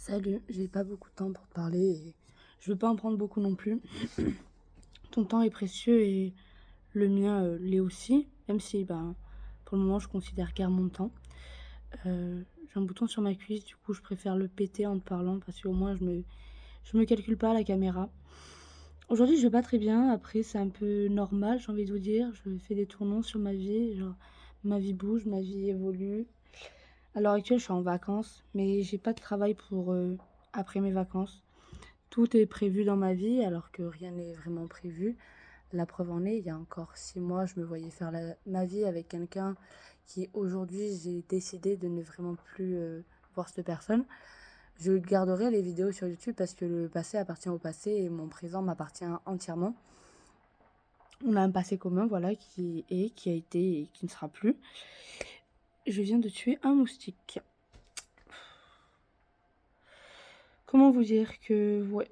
Salut, j'ai pas beaucoup de temps pour te parler et je veux pas en prendre beaucoup non plus. Ton temps est précieux et le mien l'est aussi, même si pour le moment je considère guère mon temps. J'ai un bouton sur ma cuisse, du coup je préfère le péter en te parlant parce qu'au moins je me calcule pas à la caméra. Aujourd'hui je vais pas très bien, après c'est un peu normal, j'ai envie de vous dire. Je fais des tournants sur ma vie, genre ma vie bouge, ma vie évolue. À l'heure actuelle je suis en vacances, mais j'ai pas de travail pour après mes vacances. Tout est prévu dans ma vie alors que rien n'est vraiment prévu. La preuve en est, il y a encore 6 mois, je me voyais faire ma vie avec quelqu'un qui aujourd'hui j'ai décidé de ne vraiment plus voir cette personne. Je garderai les vidéos sur YouTube parce que le passé appartient au passé et mon présent m'appartient entièrement. On a un passé commun, voilà, qui a été et qui ne sera plus. Je viens de tuer un moustique. Comment vous dire que, ouais,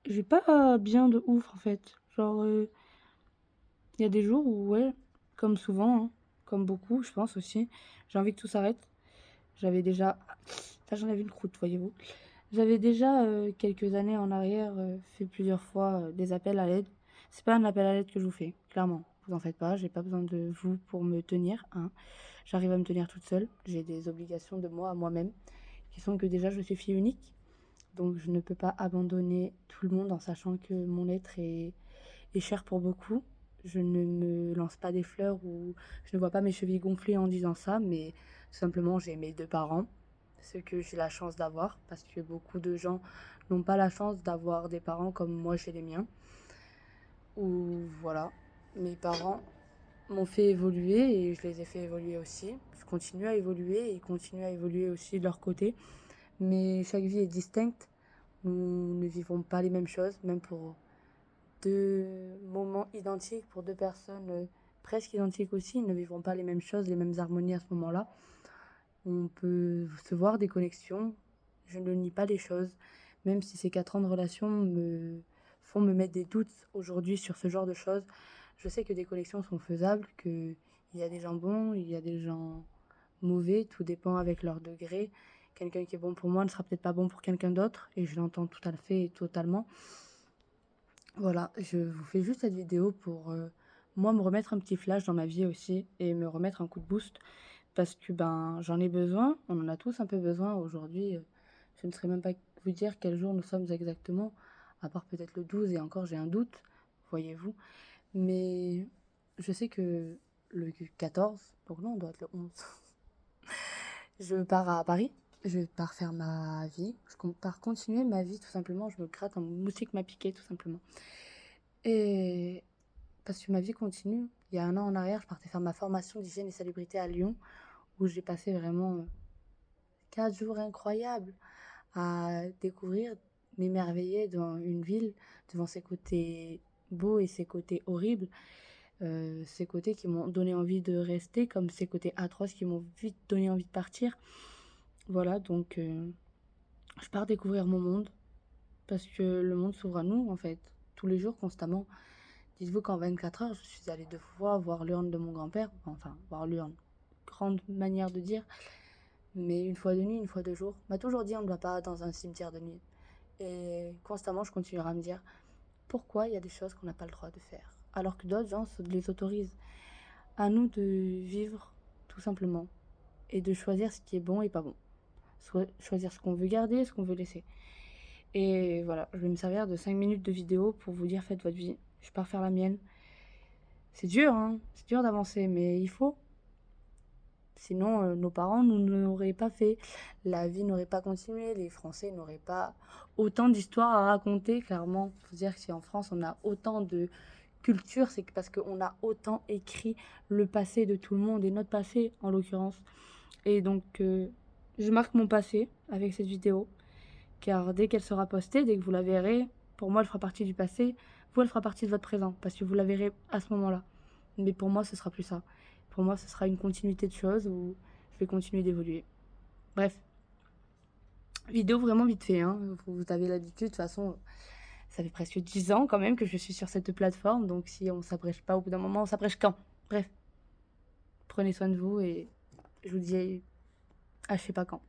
j'ai pas bien de ouf en fait. Genre, il y a des jours où, ouais, comme souvent, hein, comme beaucoup, je pense aussi, j'ai envie que tout s'arrête. J'avais déjà. Là, j'en avais une croûte, voyez-vous. J'avais déjà, quelques années en arrière, fait plusieurs fois des appels à l'aide. C'est pas un appel à l'aide que je vous fais, clairement. Vous en faites pas, j'ai pas besoin de vous pour me tenir, hein. J'arrive à me tenir toute seule. J'ai des obligations de moi à moi-même qui sont que déjà je suis fille unique. Donc je ne peux pas abandonner tout le monde en sachant que mon être est cher pour beaucoup. Je ne me lance pas des fleurs ou je ne vois pas mes chevilles gonfler en disant ça, mais tout simplement j'ai mes deux parents, ce que j'ai la chance d'avoir, parce que beaucoup de gens n'ont pas la chance d'avoir des parents comme moi j'ai les miens. Ou voilà, mes parents m'ont fait évoluer et je les ai fait évoluer aussi. Je continue à évoluer et ils continuent à évoluer aussi de leur côté. Mais chaque vie est distincte. Nous ne vivons pas les mêmes choses, même pour deux moments identiques, pour deux personnes presque identiques aussi, ils ne vivront pas les mêmes choses, les mêmes harmonies à ce moment-là. On peut se voir des connexions, je ne nie pas les choses, même si ces 4 ans de relation me font me mettre des doutes aujourd'hui sur ce genre de choses. Je sais que des connexions sont faisables, qu'il y a des gens bons, il y a des gens mauvais, tout dépend avec leur degré. Quelqu'un qui est bon pour moi ne sera peut-être pas bon pour quelqu'un d'autre, et je l'entends tout à fait et totalement. Voilà, je vous fais juste cette vidéo pour moi me remettre un petit flash dans ma vie aussi et me remettre un coup de boost parce que j'en ai besoin, on en a tous un peu besoin aujourd'hui. Je ne saurais même pas vous dire quel jour nous sommes exactement, à part peut-être le 12 et encore j'ai un doute, voyez-vous. Mais je sais que le 14, donc non, on doit être le 11. Je pars à Paris, je pars faire ma vie, pars continuer ma vie tout simplement, je me gratte, un moustique m'a piqué tout simplement. Et parce que ma vie continue. Il y a un an en arrière, je partais faire ma formation d'hygiène et salubrité à Lyon, où j'ai passé vraiment 4 jours incroyables à découvrir, m'émerveiller dans une ville, devant ses côtés beaux et ses côtés horribles, ces côtés qui m'ont donné envie de rester, comme ces côtés atroces qui m'ont vite donné envie de partir. Voilà, donc je pars découvrir mon monde, parce que le monde s'ouvre à nous, en fait, tous les jours, constamment. Dites-vous qu'en 24 heures, je suis allée 2 fois voir l'urne de mon grand-père. Enfin, voir l'urne, grande manière de dire. Mais une fois de nuit, une fois de jour. On m'a toujours dit on ne va pas dans un cimetière de nuit. Et constamment, je continuerai à me dire pourquoi il y a des choses qu'on n'a pas le droit de faire. Alors que d'autres gens les autorisent. À nous de vivre, tout simplement. Et de choisir ce qui est bon et pas bon. Choisir ce qu'on veut garder, ce qu'on veut laisser. Et voilà, je vais me servir de 5 minutes de vidéo pour vous dire faites votre vie. Je pars faire la mienne. C'est dur, hein, c'est dur d'avancer, mais il faut. Sinon, nos parents nous n'auraient pas fait. La vie n'aurait pas continué. Les Français n'auraient pas autant d'histoires à raconter, clairement. Il faut dire que si en France, on a autant de culture, c'est parce qu'on a autant écrit le passé de tout le monde, et notre passé, en l'occurrence. Et donc, je marque mon passé avec cette vidéo, car dès qu'elle sera postée, dès que vous la verrez, pour moi, elle fera partie du passé. Vous, elle fera partie de votre présent, parce que vous la verrez à ce moment-là. Mais pour moi, ce sera plus ça. Pour moi, ce sera une continuité de choses où je vais continuer d'évoluer. Bref, vidéo vraiment vite fait, hein. Vous avez l'habitude, de toute façon, ça fait presque 10 ans quand même que je suis sur cette plateforme. Donc si on s'abrège pas au bout d'un moment, on s'abrège quand? Bref, prenez soin de vous et je vous dis à je sais pas quand.